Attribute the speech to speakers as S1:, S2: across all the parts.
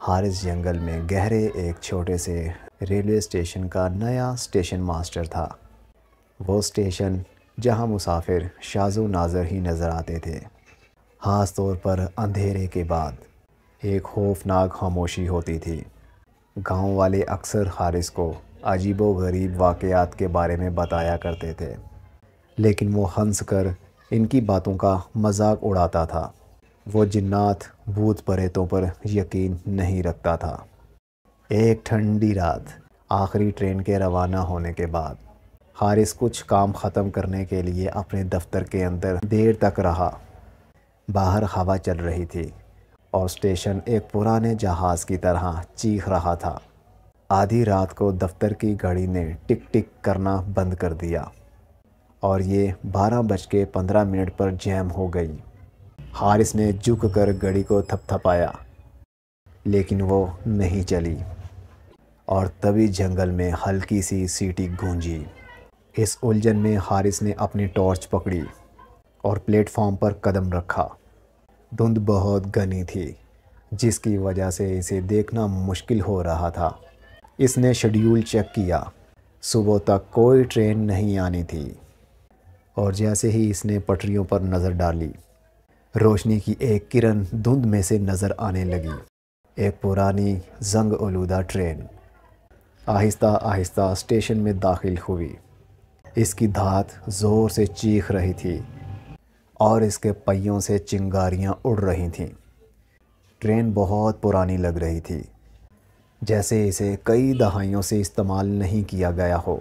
S1: حارث جنگل میں گہرے ایک چھوٹے سے ریلوے اسٹیشن کا نیا اسٹیشن ماسٹر تھا۔ وہ اسٹیشن جہاں مسافر شاذ و نادر ہی نظر آتے تھے، خاص طور پر اندھیرے کے بعد ایک خوفناک خاموشی ہوتی تھی۔ گاؤں والے اکثر حارث کو عجیب و غریب واقعات کے بارے میں بتایا کرتے تھے، لیکن وہ ہنس کر ان کی باتوں کا مذاق اڑاتا تھا۔ وہ جنات بھوت پریتوں پر یقین نہیں رکھتا تھا۔ ایک ٹھنڈی رات، آخری ٹرین کے روانہ ہونے کے بعد، حارث کچھ کام ختم کرنے کے لیے اپنے دفتر کے اندر دیر تک رہا۔ باہر ہوا چل رہی تھی اور اسٹیشن ایک پرانے جہاز کی طرح چیخ رہا تھا۔ آدھی رات کو دفتر کی گھڑی نے ٹک ٹک کرنا بند کر دیا اور یہ 12:15 پر جیم ہو گئی۔ حارث نے جھک کر گھڑی کو تھپ تھپایا، لیکن وہ نہیں چلی، اور تبھی جنگل میں ہلکی سی سیٹی گونجی۔ اس الجھن میں حارث نے اپنی ٹارچ پکڑی اور پلیٹ فارم پر قدم رکھا۔ دھند بہت گھنی تھی، جس کی وجہ سے اسے دیکھنا مشکل ہو رہا تھا۔ اس نے شیڈول چیک کیا، صبح تک کوئی ٹرین نہیں آنی تھی، اور جیسے ہی اس نے پٹریوں پر نظر ڈالی، روشنی کی ایک کرن دھند میں سے نظر آنے لگی۔ ایک پرانی زنگ آلودہ ٹرین آہستہ آہستہ اسٹیشن میں داخل ہوئی۔ اس کی دھات زور سے چیخ رہی تھی اور اس کے پہیوں سے چنگاریاں اڑ رہی تھیں۔ ٹرین بہت پرانی لگ رہی تھی، جیسے اسے کئی دہائیوں سے استعمال نہیں کیا گیا ہو۔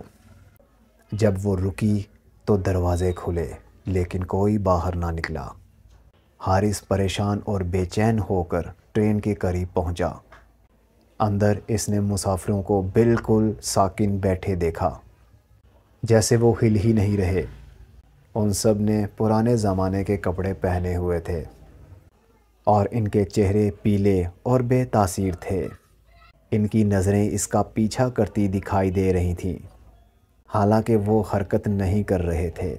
S1: جب وہ رکی تو دروازے کھلے، لیکن کوئی باہر نہ نکلا۔ حارث پریشان اور بے چین ہو کر ٹرین کے قریب پہنچا۔ اندر اس نے مسافروں کو بالکل ساکن بیٹھے دیکھا، جیسے وہ ہل ہی نہیں رہے۔ ان سب نے پرانے زمانے کے کپڑے پہنے ہوئے تھے اور ان کے چہرے پیلے اور بے تاثیر تھے۔ ان کی نظریں اس کا پیچھا کرتی دکھائی دے رہی تھیں، حالانکہ وہ حرکت نہیں کر رہے تھے۔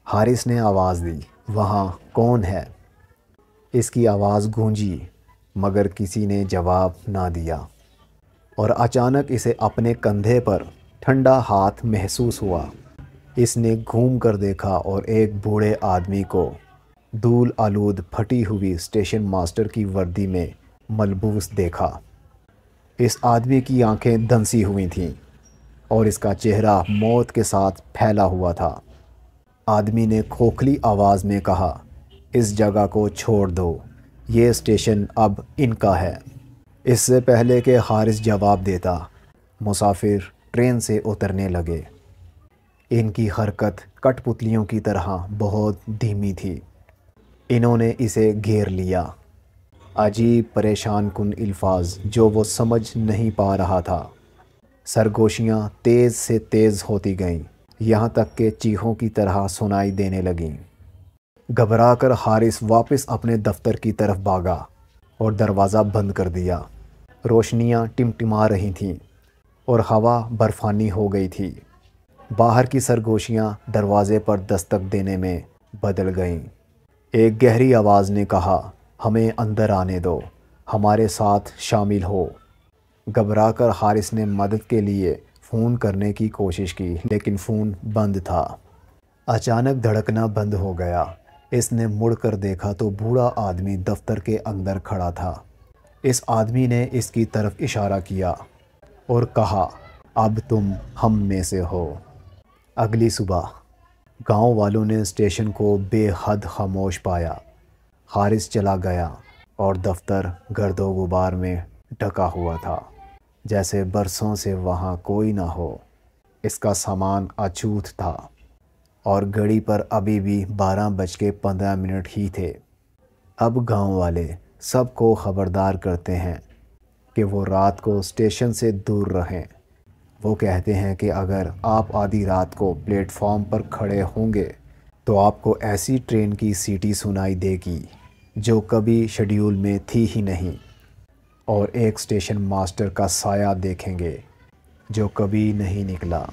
S1: حارث نے آواز دی، "وہاں کون ہے؟" اس کی آواز گونجی، مگر کسی نے جواب نہ دیا، اور اچانک اسے اپنے کندھے پر ٹھنڈا ہاتھ محسوس ہوا۔ اس نے گھوم کر دیکھا اور ایک بوڑھے آدمی کو دھول آلود پھٹی ہوئی اسٹیشن ماسٹر کی وردی میں ملبوس دیکھا۔ اس آدمی کی آنکھیں دھنسی ہوئی تھیں اور اس کا چہرہ موت کے ساتھ پھیلا ہوا تھا۔ آدمی نے کھوکھلی آواز میں کہا، "اس جگہ کو چھوڑ دو، یہ اسٹیشن اب ان کا ہے۔" اس سے پہلے کہ حارث جواب دیتا، مسافر ٹرین سے اترنے لگے۔ ان کی حرکت کٹ پتلیوں کی طرح بہت دھیمی تھی۔ انہوں نے اسے گھیر لیا۔ عجیب پریشان کن الفاظ جو وہ سمجھ نہیں پا رہا تھا۔ سرگوشیاں تیز سے تیز ہوتی گئیں، یہاں تک کہ چیخوں کی طرح سنائی دینے لگیں۔ گھبرا کر حارث واپس اپنے دفتر کی طرف بھاگا اور دروازہ بند کر دیا۔ روشنیاں ٹمٹما رہی تھیں اور ہوا برفانی ہو گئی تھی۔ باہر کی سرگوشیاں دروازے پر دستک دینے میں بدل گئیں۔ ایک گہری آواز نے کہا، "ہمیں اندر آنے دو، ہمارے ساتھ شامل ہو۔" گھبرا کر حارث نے مدد کے لیے فون کرنے کی کوشش کی، لیکن فون بند تھا۔ اچانک دھڑکنا بند ہو گیا۔ اس نے مڑ کر دیکھا تو بوڑھا آدمی دفتر کے اندر کھڑا تھا۔ اس آدمی نے اس کی طرف اشارہ کیا اور کہا، "اب تم ہم میں سے ہو۔" اگلی صبح گاؤں والوں نے اسٹیشن کو بے حد خاموش پایا۔ حارث چلا گیا اور دفتر گرد و غبار میں ڈھکا ہوا تھا، جیسے برسوں سے وہاں کوئی نہ ہو۔ اس کا سامان اچھوت تھا اور گھڑی پر ابھی بھی 12:15 ہی تھے۔ اب گاؤں والے سب کو خبردار کرتے ہیں کہ وہ رات کو اسٹیشن سے دور رہیں۔ وہ کہتے ہیں کہ اگر آپ آدھی رات کو پلیٹ فارم پر کھڑے ہوں گے تو آپ کو ایسی ٹرین کی سیٹی سنائی دے گی جو کبھی شیڈول میں تھی ہی نہیں، اور ایک اسٹیشن ماسٹر کا سایہ دیکھیں گے جو کبھی نہیں نکلا۔